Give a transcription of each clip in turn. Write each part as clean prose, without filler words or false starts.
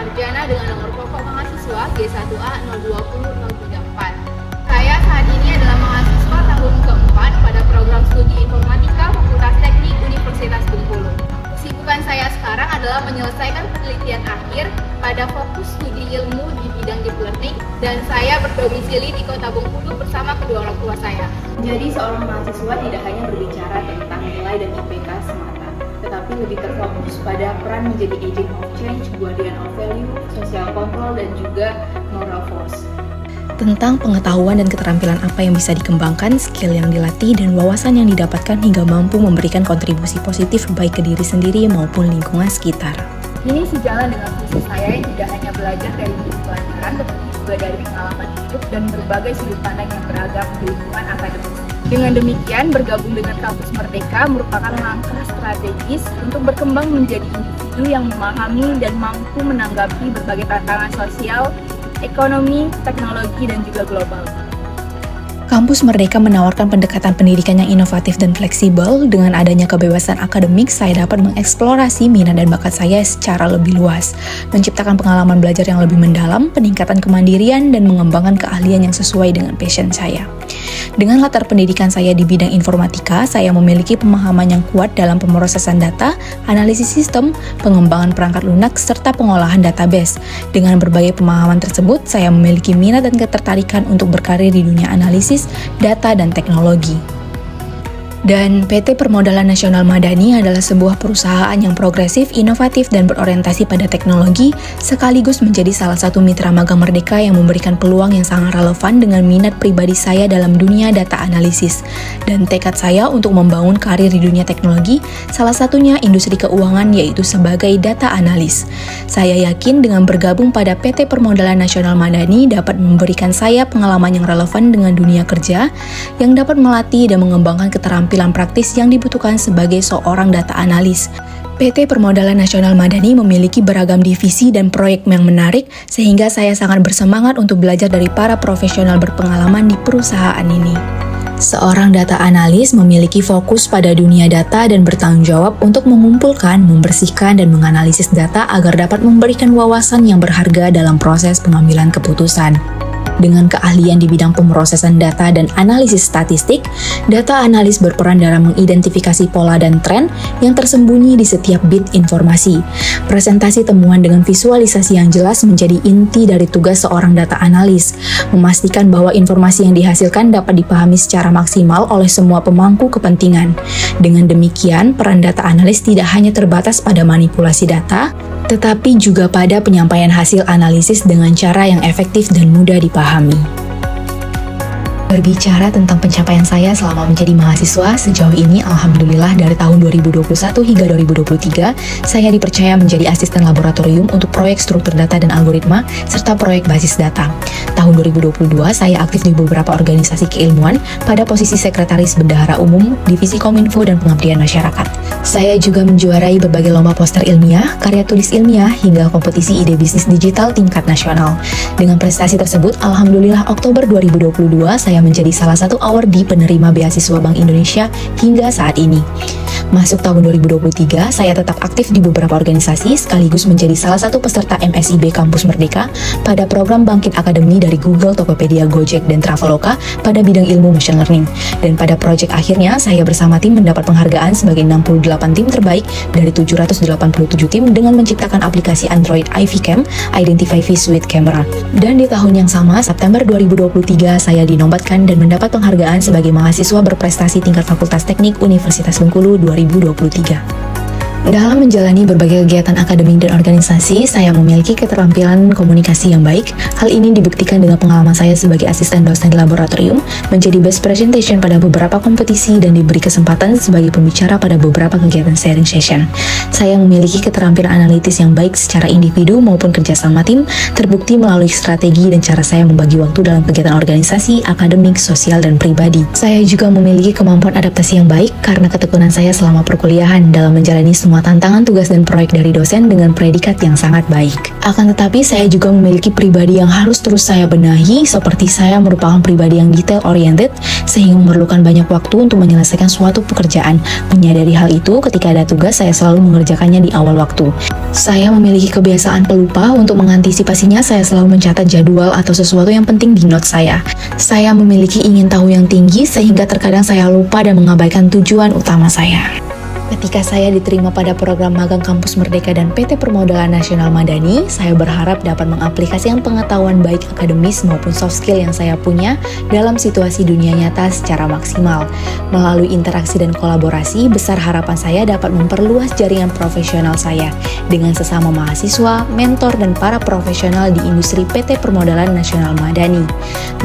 sarjana dengan nomor pokok mahasiswa G1A 020034. Saya saat ini adalah mahasiswa tahun keempat pada program studi Informatika Fakultas Teknik Universitas Bengkulu. Kesibukan saya sekarang adalah menyelesaikan penelitian akhir pada fokus studi ilmu di bidang deep learning, dan saya berdomisili di Kota Bengkulu bersama kedua orang tua saya. Jadi seorang mahasiswa tidak hanya berbicara tentang nilai dan IPK semata, tetapi lebih terfokus pada peran menjadi agent of change, guardian of value, social control, dan juga moral force. Tentang pengetahuan dan keterampilan apa yang bisa dikembangkan, skill yang dilatih, dan wawasan yang didapatkan hingga mampu memberikan kontribusi positif baik ke diri sendiri maupun lingkungan sekitar. Ini sejalan dengan visi saya yang tidak hanya belajar dari buku pelajaran, tetapi juga dari pengalaman hidup dan berbagai sudut pandang yang beragam di lingkungan akademis. Dengan demikian, bergabung dengan Kampus Merdeka merupakan langkah strategis untuk berkembang menjadi individu yang memahami dan mampu menanggapi berbagai tantangan sosial, ekonomi, teknologi, dan juga global. Kampus Merdeka menawarkan pendekatan pendidikan yang inovatif dan fleksibel. Dengan adanya kebebasan akademik, saya dapat mengeksplorasi minat dan bakat saya secara lebih luas, menciptakan pengalaman belajar yang lebih mendalam, peningkatan kemandirian, dan mengembangkan keahlian yang sesuai dengan passion saya. Dengan latar pendidikan saya di bidang informatika, saya memiliki pemahaman yang kuat dalam pemrosesan data, analisis sistem, pengembangan perangkat lunak, serta pengolahan database. Dengan berbagai pemahaman tersebut, saya memiliki minat dan ketertarikan untuk berkarir di dunia analisis, data, dan teknologi. Dan PT Permodalan Nasional Madani adalah sebuah perusahaan yang progresif, inovatif, dan berorientasi pada teknologi, sekaligus menjadi salah satu mitra magang Merdeka yang memberikan peluang yang sangat relevan dengan minat pribadi saya dalam dunia data analisis, dan tekad saya untuk membangun karir di dunia teknologi, salah satunya industri keuangan, yaitu sebagai data analis. Saya yakin dengan bergabung pada PT Permodalan Nasional Madani dapat memberikan saya pengalaman yang relevan dengan dunia kerja, yang dapat melatih dan mengembangkan keterampilan praktis yang dibutuhkan sebagai seorang data analis. PT Permodalan Nasional Madani memiliki beragam divisi dan proyek yang menarik, sehingga saya sangat bersemangat untuk belajar dari para profesional berpengalaman di perusahaan ini. Seorang data analis memiliki fokus pada dunia data dan bertanggung jawab untuk mengumpulkan, membersihkan, dan menganalisis data agar dapat memberikan wawasan yang berharga dalam proses pengambilan keputusan. Dengan keahlian di bidang pemrosesan data dan analisis statistik, data analis berperan dalam mengidentifikasi pola dan tren yang tersembunyi di setiap bit informasi. Presentasi temuan dengan visualisasi yang jelas menjadi inti dari tugas seorang data analis, memastikan bahwa informasi yang dihasilkan dapat dipahami secara maksimal oleh semua pemangku kepentingan. Dengan demikian, peran data analis tidak hanya terbatas pada manipulasi data, tetapi juga pada penyampaian hasil analisis dengan cara yang efektif dan mudah dipahami. Berbicara tentang pencapaian saya selama menjadi mahasiswa, sejauh ini alhamdulillah dari tahun 2021 hingga 2023, saya dipercaya menjadi asisten laboratorium untuk proyek struktur data dan algoritma, serta proyek basis data. Tahun 2022, saya aktif di beberapa organisasi keilmuan pada posisi Sekretaris Bendahara Umum, Divisi Kominfo, dan Pengabdian Masyarakat. Saya juga menjuarai berbagai lomba poster ilmiah, karya tulis ilmiah, hingga kompetisi ide bisnis digital tingkat nasional. Dengan prestasi tersebut, alhamdulillah Oktober 2022, saya menjadi salah satu awardee penerima beasiswa Bank Indonesia hingga saat ini. Masuk tahun 2023, saya tetap aktif di beberapa organisasi sekaligus menjadi salah satu peserta MSIB Kampus Merdeka pada program Bangkit Akademi dari Google, Tokopedia, Gojek, dan Traveloka pada bidang ilmu machine learning. Dan pada proyek akhirnya, saya bersama tim mendapat penghargaan sebagai 68 tim terbaik dari 787 tim dengan menciptakan aplikasi Android IVCam, Identify Face with Camera. Dan di tahun yang sama, September 2023, saya dinobatkan dan mendapat penghargaan sebagai mahasiswa berprestasi tingkat Fakultas Teknik Universitas Bengkulu 2023. Dalam menjalani berbagai kegiatan akademik dan organisasi, saya memiliki keterampilan komunikasi yang baik. Hal ini dibuktikan dengan pengalaman saya sebagai asisten dosen di laboratorium, menjadi best presentation pada beberapa kompetisi, dan diberi kesempatan sebagai pembicara pada beberapa kegiatan sharing session. Saya memiliki keterampilan analitis yang baik secara individu maupun kerjasama tim, terbukti melalui strategi dan cara saya membagi waktu dalam kegiatan organisasi, akademik, sosial, dan pribadi. Saya juga memiliki kemampuan adaptasi yang baik karena ketekunan saya selama perkuliahan dalam menjalani semua semua tantangan tugas dan proyek dari dosen dengan predikat yang sangat baik. Akan tetapi, saya juga memiliki pribadi yang harus terus saya benahi, seperti saya merupakan pribadi yang detail-oriented, sehingga memerlukan banyak waktu untuk menyelesaikan suatu pekerjaan. Menyadari hal itu, ketika ada tugas, saya selalu mengerjakannya di awal waktu. Saya memiliki kebiasaan pelupa. Untuk mengantisipasinya, saya selalu mencatat jadwal atau sesuatu yang penting di notes saya. Saya memiliki ingin tahu yang tinggi, sehingga terkadang saya lupa dan mengabaikan tujuan utama saya. Ketika saya diterima pada program magang Kampus Merdeka dan PT Permodalan Nasional Madani, saya berharap dapat mengaplikasikan pengetahuan baik akademis maupun soft skill yang saya punya dalam situasi dunia nyata secara maksimal. Melalui interaksi dan kolaborasi, besar harapan saya dapat memperluas jaringan profesional saya dengan sesama mahasiswa, mentor, dan para profesional di industri PT Permodalan Nasional Madani.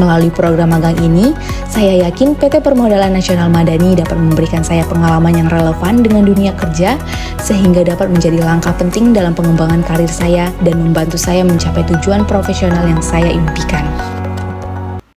Melalui program magang ini, saya yakin PT Permodalan Nasional Madani dapat memberikan saya pengalaman yang relevan dengan dunia kerja, sehingga dapat menjadi langkah penting dalam pengembangan karir saya dan membantu saya mencapai tujuan profesional yang saya impikan.